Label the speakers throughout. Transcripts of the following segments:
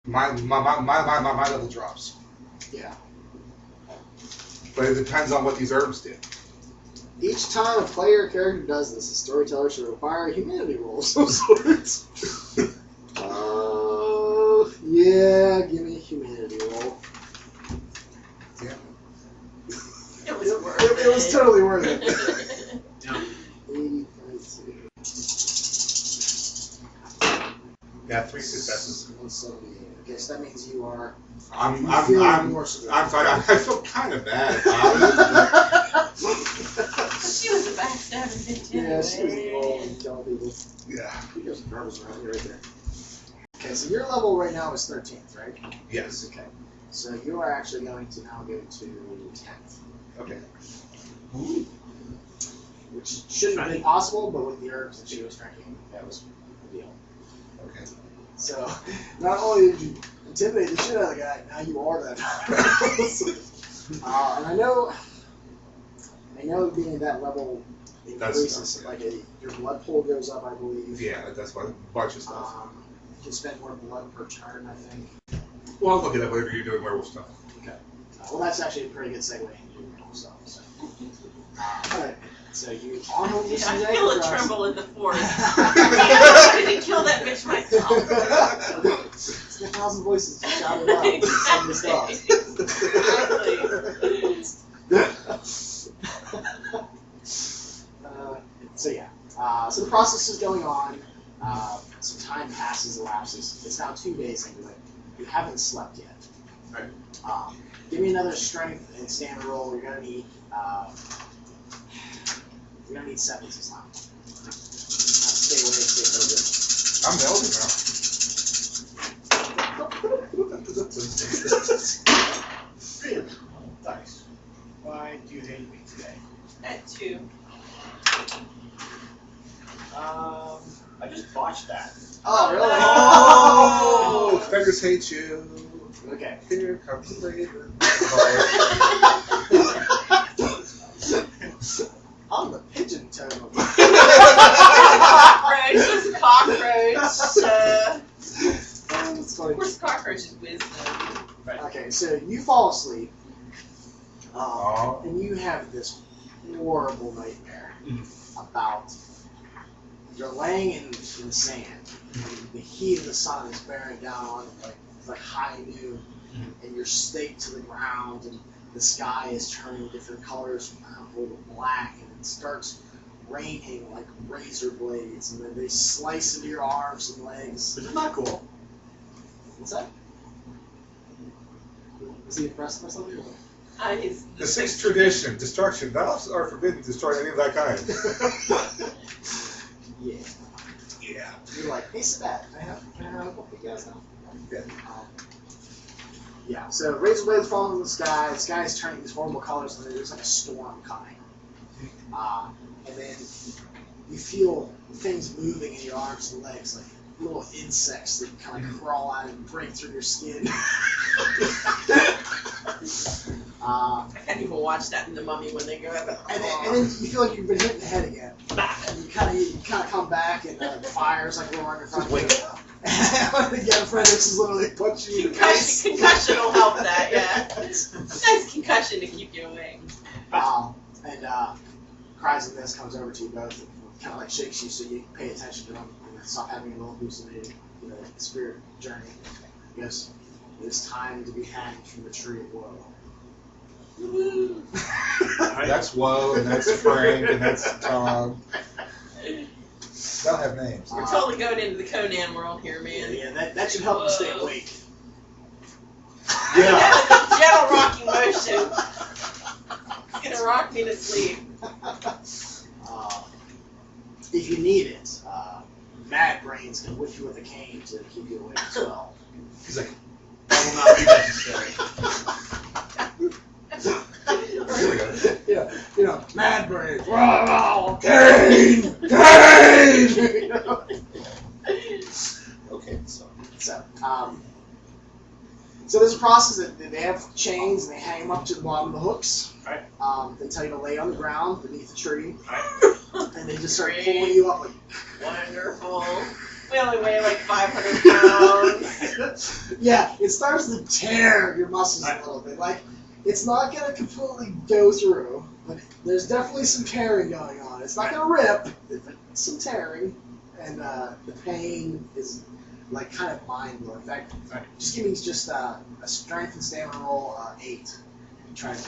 Speaker 1: My level drops.
Speaker 2: Yeah.
Speaker 1: But it depends on what these herbs did.
Speaker 2: Each time a player or character does this, the storyteller should require a humanity roll of some sort. Yeah, give me a humanity roll.
Speaker 1: Yeah.
Speaker 3: It was worth
Speaker 2: It was totally worth it.
Speaker 4: Yeah.
Speaker 2: 80.2.
Speaker 1: Got 3 successes.
Speaker 2: 178. Okay, so that means you are.
Speaker 1: I'm
Speaker 2: She
Speaker 1: sorry. I feel kind of bad.
Speaker 3: She was a backstabbing bitch anyway.
Speaker 2: Yeah, she was involved in killing people.
Speaker 1: Yeah.
Speaker 2: I think there's some garbage around here right there. Okay, so your level right now is 13th, right?
Speaker 1: Yes.
Speaker 2: Okay. So you are actually going to now go to 10th.
Speaker 1: Okay.
Speaker 2: Which shouldn't have been possible, but with the herbs that she was drinking, that was the deal.
Speaker 1: Okay.
Speaker 2: So, not only did you intimidate the shit out of the guy, now you are that. And I know being at that level increases, like your blood pool goes up, I believe.
Speaker 1: Yeah, that's what a bunch of stuff.
Speaker 2: You can spend more blood per turn, I think.
Speaker 1: Well, I'll look at that whenever you're doing werewolf stuff.
Speaker 2: Okay. Well, that's actually a pretty good segue into werewolf stuff. So. Alright. So you on home this
Speaker 3: I feel a tremble in the forest. I didn't kill that bitch myself.
Speaker 2: It's 1,000 voices to shout it out. Some of the stuff. So yeah. So the process is going on. Some time elapses. It's now 2 days into it. You haven't slept yet.
Speaker 4: Right.
Speaker 2: Give me another strength and stamina roll. You're gonna need 7 this time. Stay awake, stay focused.
Speaker 1: I'm melting now.
Speaker 4: Dice. Why do you hate me today?
Speaker 3: At 2.
Speaker 4: I just botched that.
Speaker 2: Oh, really?
Speaker 1: Oh, Fingers hate you.
Speaker 2: Okay.
Speaker 1: Here comes the raven.
Speaker 2: I'm the pigeon totem.
Speaker 3: Cockroach.
Speaker 2: It's funny.
Speaker 3: Of course, cockroach is wisdom.
Speaker 4: Right.
Speaker 2: Okay, so you fall asleep,
Speaker 1: Aw.
Speaker 2: and you have this horrible nightmare about you're laying in sand. The heat of the sun is bearing down on you like high noon, and you're staked to the ground, and the sky is turning different colors from purple to black, and it starts raining like razor blades, and then they slice into your arms and legs.
Speaker 4: Which is not cool.
Speaker 2: What's that? Was he impressed by something?
Speaker 1: The 6th tradition, destruction. Thou are forbidden to destroy any of that kind.
Speaker 2: Yeah.
Speaker 1: Yeah.
Speaker 2: You're like, hey, Sabat, can I have a couple of you guys now?
Speaker 1: Yeah.
Speaker 2: Yeah, so razor blades falling from the sky is turning these horrible colors, and there's like a storm coming. And then you feel things moving in your arms and legs, like little insects that kind of crawl out and break through your skin.
Speaker 3: I can't even watch that in The Mummy when they go up.
Speaker 2: And then you feel like you've been hit in the head again. And you kind of come back, and the fire's like roaring in front of you. And again, Fredericks is literally punching you in the face.
Speaker 3: Concussion will help that, yeah. Nice concussion to keep you awake.
Speaker 2: And Cries of This comes over to you both and kind of like shakes you so you pay attention to him and stop having a little hallucinating spirit journey. He goes, it is time to be hanged from the tree of woe.
Speaker 1: That's Woe, and that's Frank, and that's Tom. They'll have names.
Speaker 3: We're totally going into the Conan world here, man.
Speaker 2: Yeah, that should help you stay awake.
Speaker 1: Yeah.
Speaker 3: That was a gentle rocking motion. It's gonna rock me to sleep.
Speaker 2: If you need it, Mad Brains can whip you with a cane to keep you awake as well.
Speaker 1: He's like,
Speaker 4: That will not be necessary.
Speaker 2: Yeah, Mad Brains. Wow, cane, cane.
Speaker 1: okay, so.
Speaker 2: So there's a process that they have chains and they hang them up to the bottom of the hooks.
Speaker 4: Right.
Speaker 2: They tell you to lay on the ground beneath the tree,
Speaker 4: Right.
Speaker 2: and they just start pulling you up like.
Speaker 3: Wonderful. We only weigh like 500 pounds.
Speaker 2: Yeah, it starts to tear your muscles a little bit. Like, it's not gonna completely go through, but there's definitely some tearing going on. It's not gonna rip, but some tearing, and the pain is like kind of mind-blowing. In fact, just give me just a strength and stamina roll 8. Try to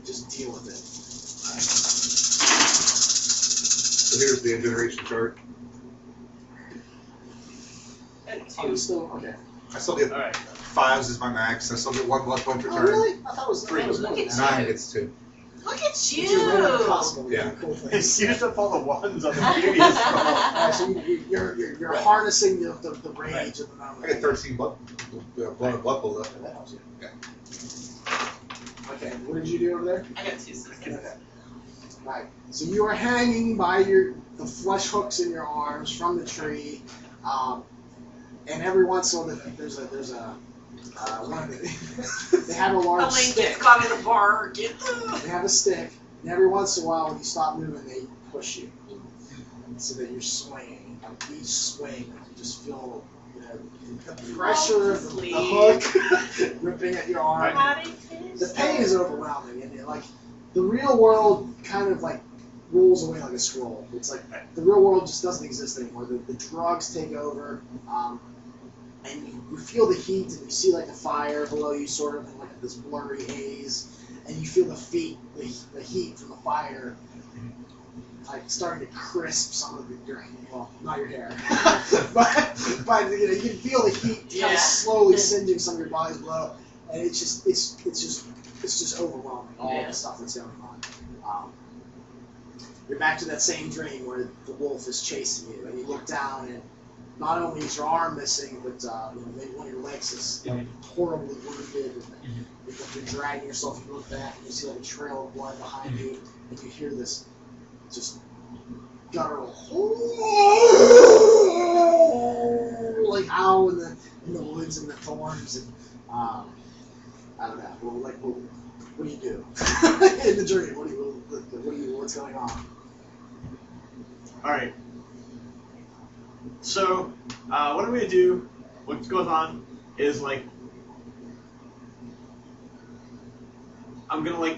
Speaker 2: just deal with it.
Speaker 1: So here's the generation chart.
Speaker 3: And
Speaker 2: Oh, you
Speaker 3: 2.
Speaker 2: still okay?
Speaker 1: I still get
Speaker 4: All right.
Speaker 1: 5s is my max. I still get 1 blood point per
Speaker 2: Oh,
Speaker 1: turn.
Speaker 2: really? I thought it was
Speaker 4: 3.
Speaker 2: more
Speaker 3: Look
Speaker 2: than
Speaker 3: at
Speaker 2: that.
Speaker 1: 9 gets 2.
Speaker 3: Look at
Speaker 2: But you're random
Speaker 3: you!
Speaker 2: constantly
Speaker 1: Yeah.
Speaker 2: doing cool
Speaker 4: He
Speaker 2: things.
Speaker 4: used up all the ones on the previous roll.
Speaker 2: Alright, so you're harnessing the rage
Speaker 4: Right.
Speaker 2: of the moment.
Speaker 1: I get 13 blood pool left.
Speaker 2: Okay, that helps you.
Speaker 1: Yeah.
Speaker 2: Okay, what did you do over there?
Speaker 3: I got 2 systems.
Speaker 2: Okay. Right. So you are hanging by the flesh hooks in your arms from the tree, and every once in a while there's a one of the, they have a large
Speaker 3: Elaine
Speaker 2: stick.
Speaker 3: gets caught in a bar. Get
Speaker 2: They have a stick, and every once in a while when you stop moving, they push you, so that you're swinging. Like each swing, you just feel the pressure of the hook ripping at your arm. The pain is overwhelming, and like the real world kind of like rolls away like a scroll. It's like the real world just doesn't exist anymore. The drugs take over, and you feel the heat, and you see like the fire below you, sort of in like this blurry haze, and you feel the heat from the fire, like starting to crisp some of your well, not your hair, but you know you can feel the heat kind of slowly singeing some of your body's below, and it's just overwhelming all the stuff that's going on. You're back to that same dream where the wolf is chasing you, and you look down, and not only is your arm missing, but maybe one of your legs is horribly wounded, and you're dragging yourself. You look back, and you see like a trail of blood behind you, and you hear this just guttural like howl in the woods and the thorns, and I don't know. What do you do in the dream? What's going on?
Speaker 4: All right. So, what I'm gonna do, what goes on, is like, I'm gonna like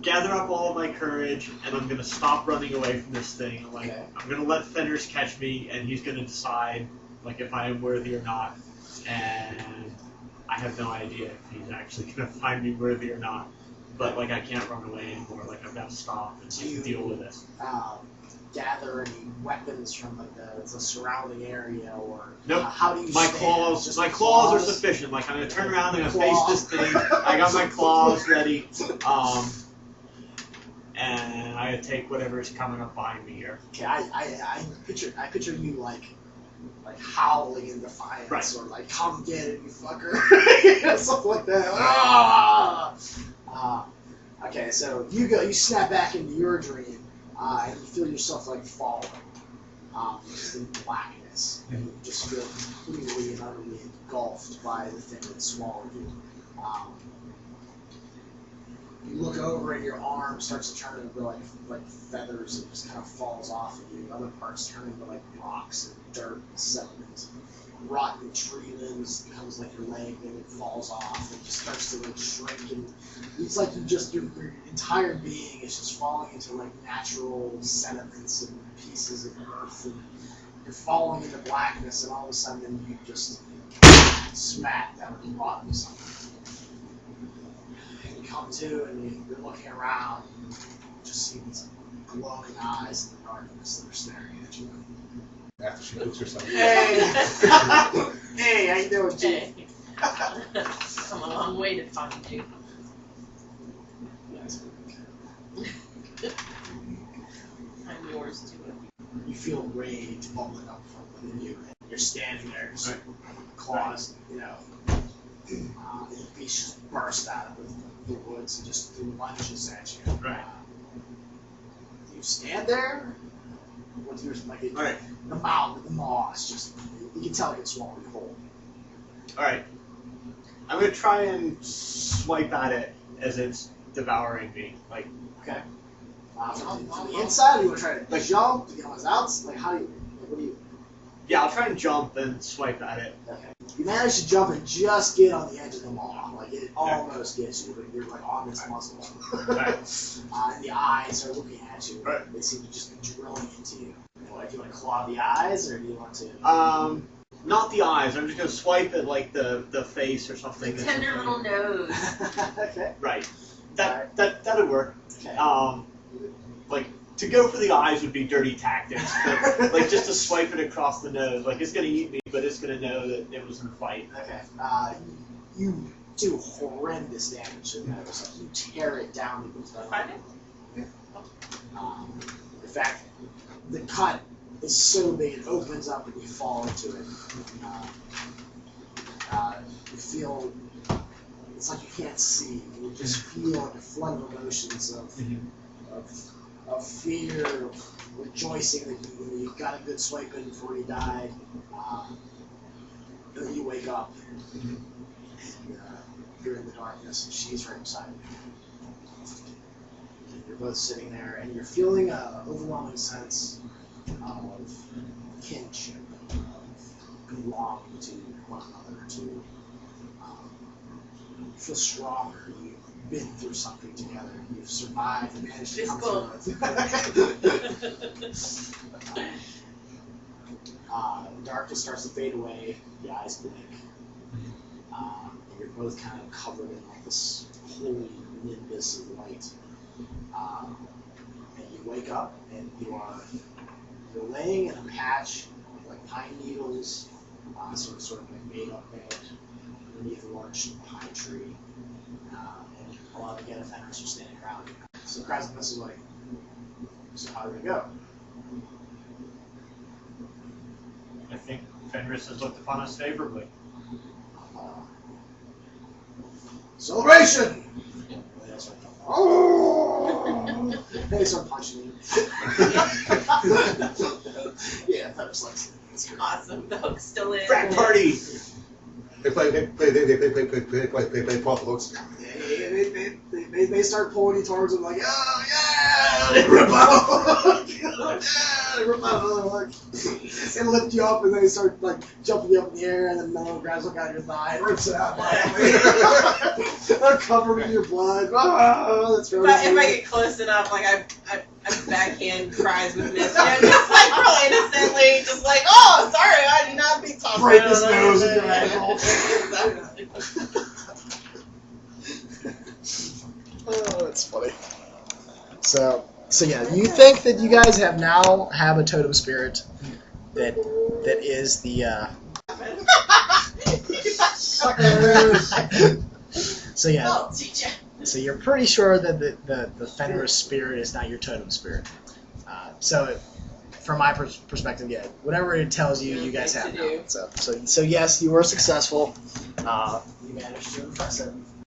Speaker 4: gather up all of my courage, and I'm gonna stop running away from this thing. Like,
Speaker 2: Okay.
Speaker 4: I'm gonna let Fenders catch me, and he's gonna decide like if I am worthy or not. And I have no idea if he's actually gonna find me worthy or not. But like, I can't run away anymore. Like, I've got to stop and like, deal with this.
Speaker 2: Gather any weapons from like the surrounding area, or
Speaker 4: Nope.
Speaker 2: How do you
Speaker 4: My
Speaker 2: stand?
Speaker 4: claws,
Speaker 2: Just
Speaker 4: my claws are sufficient. Like, I'm gonna turn around, I'm gonna face
Speaker 2: Claws.
Speaker 4: this thing. I got my claws ready, and I take whatever's coming up behind me here.
Speaker 2: Okay, I picture you like howling in defiance,
Speaker 4: Right.
Speaker 2: or like come get it, you fucker, something like that. Okay, so you snap back into your dream, and you feel yourself like falling, just in blackness, and you just feel completely and utterly engulfed by the thing that swallowed you. You look over and your arm starts to turn into like feathers and just kind of falls off of you. Other parts turn into like rocks and dirt and sediment. Rotten tree limbs becomes like your leg, and it falls off. It just starts to like shrink, and it's like your entire being is just falling into like natural sediments and pieces of earth, and you're falling into blackness, and all of a sudden you just smack down at the bottom of something. And you come to, and you're looking around, and you just see these glowing eyes in the darkness that are staring at you.
Speaker 1: After she cooks herself.
Speaker 2: Hey! Hey, how you doing, Chief?
Speaker 3: Hey. Come a long way to find you. I'm yours too.
Speaker 2: You feel rage bubbling up from within you. You're standing there, just claws, and the beast just burst out of the woods and just lunges at you.
Speaker 4: Right.
Speaker 2: You stand there. What's yours like?
Speaker 4: Alright.
Speaker 2: The mouth, the moss, just you can tell it gets swallowed whole.
Speaker 4: Alright. I'm gonna try and swipe at it as it's devouring me. Like,
Speaker 2: Okay. From the inside, or you want to try to jump to get on his outs? Like, how do you? Like, what do you?
Speaker 4: Yeah, I'll try and jump and swipe at it.
Speaker 2: Okay. You manage to jump and just get on the edge of the maw. Like, it almost gets you, but you're, like, on this muzzle.
Speaker 4: Right.
Speaker 2: And the eyes are looking at you.
Speaker 4: Right.
Speaker 2: They seem to just be drilling into you. Do you want to claw the eyes, or do you want to...
Speaker 4: Not the eyes. I'm just going to swipe at, like, the face or something.
Speaker 3: The tender little nose.
Speaker 2: Okay.
Speaker 4: Right. That'll work.
Speaker 2: Okay.
Speaker 4: Like, to go for the eyes would be dirty tactics. But, like, just to swipe it across the nose. Like, it's going to eat me, but it's going to know that it was in a fight.
Speaker 2: Okay. You do horrendous damage to the nose. Like, you tear it down to the bone.
Speaker 3: Find it?
Speaker 2: In fact, the cut is so big it opens up and you fall into it. You feel it's like you can't see. You just feel like a flood of emotions of fear, of rejoicing that you got a good swipe in before you died. And then you wake up and you're in the darkness and she's right beside you. You're both sitting there, and you're feeling an overwhelming sense of kinship, of belonging to one another. You feel stronger. You've been through something together. You've survived and managed to come through it. The darkness starts to fade away. The eyes blink. And you're both kind of covered in like this holy nimbus of light. And you wake up and you're laying in a patch of like pine needles, sort of like made up bed underneath a large pine tree, and a lot of Get offenders are standing around you. So Krasnus is like, so how do we go?
Speaker 4: I think Fenris has looked upon us favorably.
Speaker 2: Celebration! Oh! They start punching you. Yeah, that was like
Speaker 3: Awesome. The hook's still in.
Speaker 4: Frat party!
Speaker 1: They play Apocalypse.
Speaker 2: They start pulling you towards them like, oh yeah! They rip out a hook! Yeah! They rip out another hook. They lift you up and they start like jumping you up in the air, and then Melon grabs a hook out of your thigh and rips it out. They're covered in your blood. Oh, that's really
Speaker 3: If I get close enough, like I backhand cries with Miss, just like real innocently, just like, oh, sorry, I did not be talking.
Speaker 2: break his nose with your ankle. Oh, that's funny. So yeah, you think that you guys have a totem spirit that is the So yeah.
Speaker 3: I'll teach you.
Speaker 2: So you're pretty sure that the Fenris spirit is not your totem spirit. So from my perspective, yeah, whatever it tells you, you guys have now. So yes, you were successful. You managed to impress it.